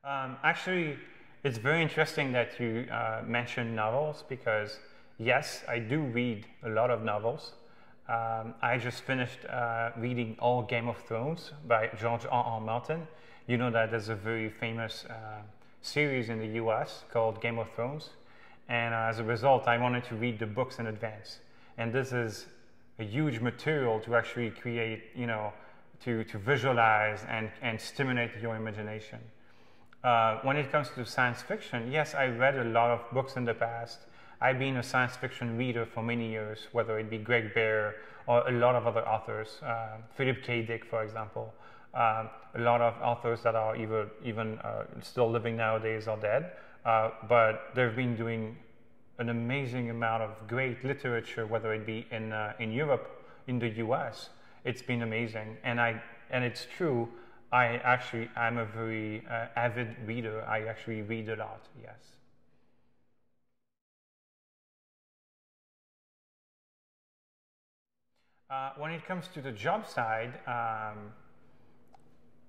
Actually, it's very interesting that you mentioned novels because, yes, I do read a lot of novels. I just finished reading all Game of Thrones by George R.R. Martin. You know that there's a very famous series in the US called Game of Thrones. And as a result, I wanted to read the books in advance. And this is a huge material to actually create, you know, to visualize and stimulate your imagination. When it comes to science fiction, yes, I read a lot of books in the past. I've been a science fiction reader for many years, whether it be Greg Bear or a lot of other authors, Philip K. Dick, for example. A lot of authors that are even still living nowadays or dead, but they've been doing an amazing amount of great literature, whether it be in Europe, in the US. It's been amazing, and it's true. I'm a very avid reader. I actually read a lot. Yes. When it comes to the job side,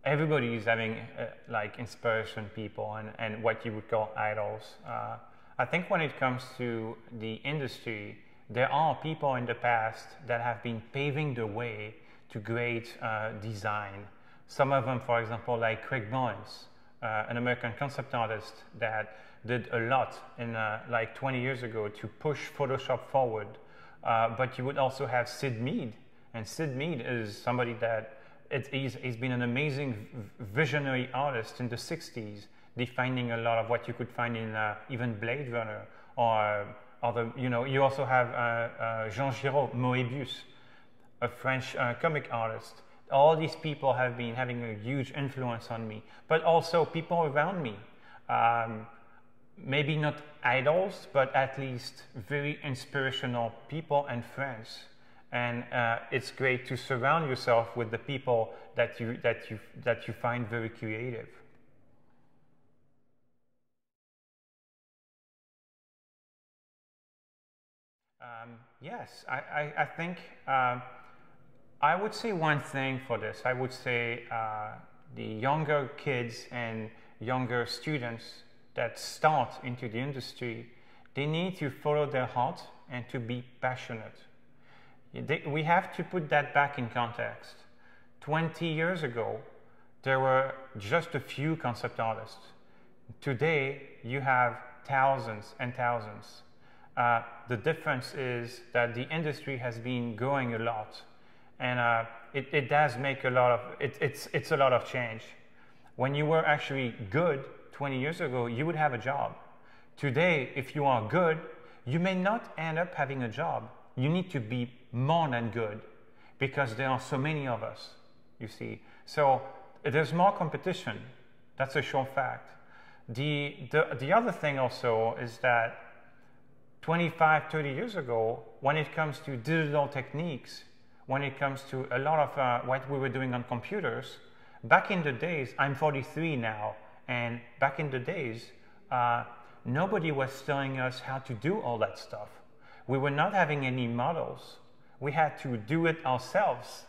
everybody is having like inspiration people and what you would call idols. I think when it comes to the industry, there are people in the past that have been paving the way to great design. Some of them, for example, like Craig Barnes, an American concept artist that did a lot in like 20 years ago to push Photoshop forward. But you would also have Sid Mead, and Sid Mead is somebody that he's been an amazing visionary artist in the 60s, defining a lot of what you could find in even Blade Runner or other, you know, you also have Jean Giraud, Moebius, a French comic artist. All these people have been having a huge influence on me, but also people around me. Maybe not idols, but at least very inspirational people and friends. And it's great to surround yourself with the people that you find very creative. Yes, I think I would say one thing for this. I would say the younger kids and younger students that start into the industry, they need to follow their heart and to be passionate. We have to put that back in context. 20 years ago, there were just a few concept artists. Today, you have thousands and thousands. The difference is that the industry has been growing a lot, and it does make a lot of, it's a lot of change. When you were actually good 20 years ago, you would have a job. Today, if you are good, you may not end up having a job. You need to be more than good because there are so many of us, you see. So there's more competition. That's a sure fact. The other thing also is that 25, 30 years ago, when it comes to digital techniques, when it comes to a lot of what we were doing on computers, back in the days, I'm 43 now, and back in the days, nobody was telling us how to do all that stuff. We were not having any models. We had to do it ourselves.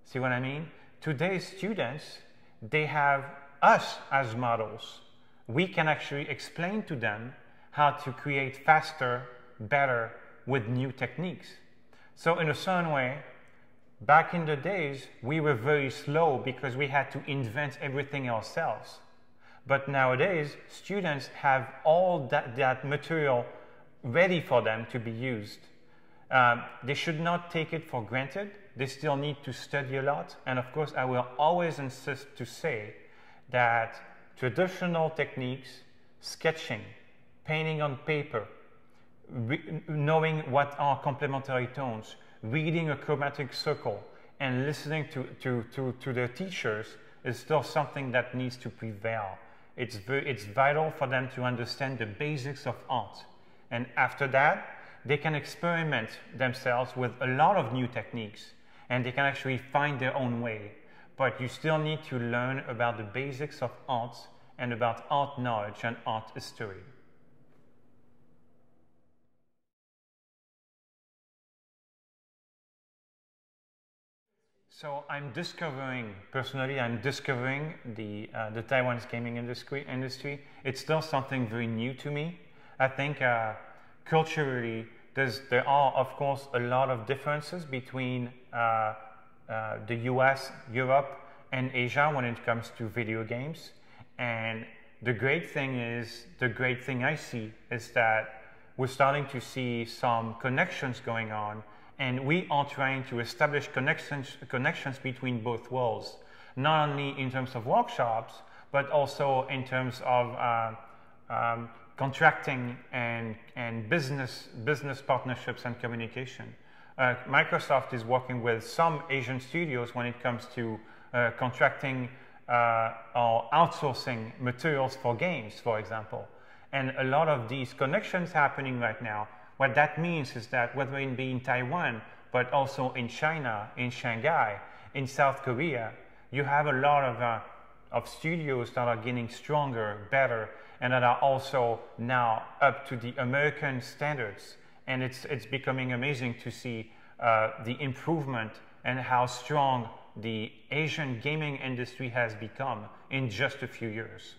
See what I mean? Today's students, they have us as models. We can actually explain to them how to create faster, better with new techniques. So in a certain way, back in the days, we were very slow because we had to invent everything ourselves. But nowadays, students have all that material ready for them to be used. They should not take it for granted. They still need to study a lot. And of course, I will always insist to say that traditional techniques, sketching, painting on paper, knowing what are complementary tones, reading a chromatic circle, and listening to their teachers is still something that needs to prevail. It's vital for them to understand the basics of art. And after that, they can experiment themselves with a lot of new techniques, and they can actually find their own way. But you still need to learn about the basics of art and about art knowledge and art history. So personally, I'm discovering the Taiwanese gaming industry. It's still something very new to me. I think culturally, there are, of course, a lot of differences between the US, Europe, and Asia when it comes to video games. And the great thing I see is that we're starting to see some connections going on, and we are trying to establish connections between both worlds, not only in terms of workshops, but also in terms of contracting and business partnerships and communication. Microsoft is working with some Asian studios when it comes to contracting or outsourcing materials for games, for example. And a lot of these connections happening right now. What that means is that whether it be in Taiwan, but also in China, in Shanghai, in South Korea, you have a lot of studios that are getting stronger, better, and that are also now up to the American standards. And it's becoming amazing to see the improvement and how strong the Asian gaming industry has become in just a few years.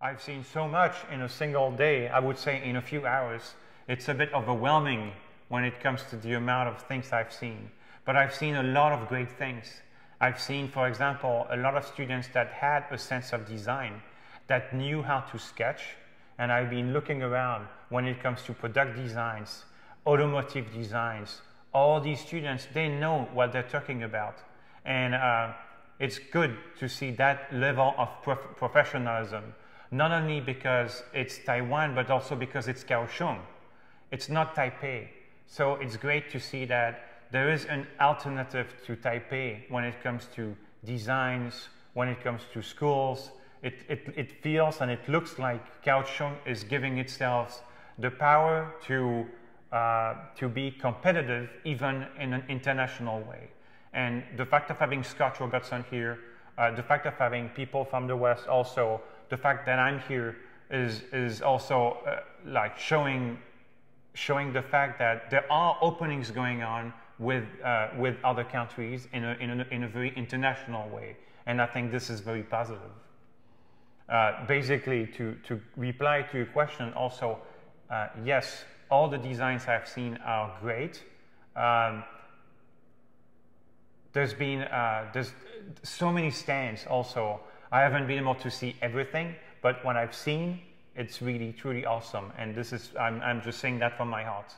I've seen so much in a single day. I would say in a few hours. It's a bit overwhelming when it comes to the amount of things I've seen. But I've seen a lot of great things. I've seen, for example, a lot of students that had a sense of design, that knew how to sketch. And I've been looking around when it comes to product designs, automotive designs. All these students, they know what they're talking about. And it's good to see that level of professionalism. Not only because it's Taiwan, but also because it's Kaohsiung. It's not Taipei. So it's great to see that there is an alternative to Taipei when it comes to designs, when it comes to schools. It feels and it looks like Kaohsiung is giving itself the power to be competitive even in an international way. And the fact of having Scott Robertson here, the fact of having people from the West also, the fact that I'm here is also like showing the fact that there are openings going on with other countries in a very international way, and I think this is very positive. Basically, to reply to your question, also, yes, all the designs I've seen are great. There's so many stands also. I haven't been able to see everything, but what I've seen, it's really, truly awesome. And this is, I'm just saying that from my heart.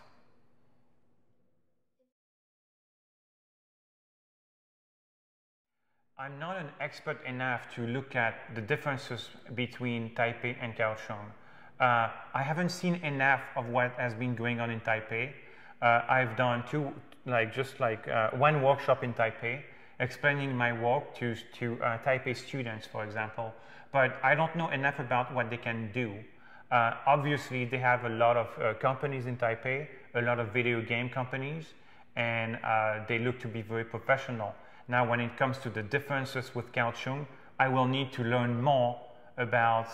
I'm not an expert enough to look at the differences between Taipei and Kaohsiung. I haven't seen enough of what has been going on in Taipei. I've done one workshop in Taipei, explaining my work to Taipei students, for example, but I don't know enough about what they can do. Obviously, they have a lot of companies in Taipei, a lot of video game companies, and they look to be very professional. Now, when it comes to the differences with Kaohsiung, I will need to learn more about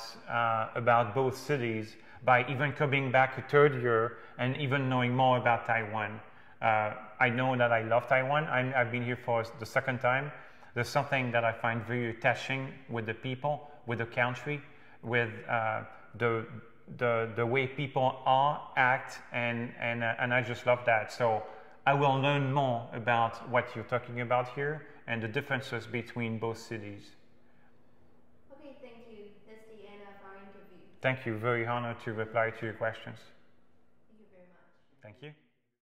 both cities by even coming back a third year and even knowing more about Taiwan. I know that I love Taiwan. I've been here for the second time. There's something that I find very touching with the people, with the country, with the way people act, and I just love that. So I will learn more about what you're talking about here and the differences between both cities. Okay, thank you. That's the end of our interview. Thank you. Very honored to reply to your questions.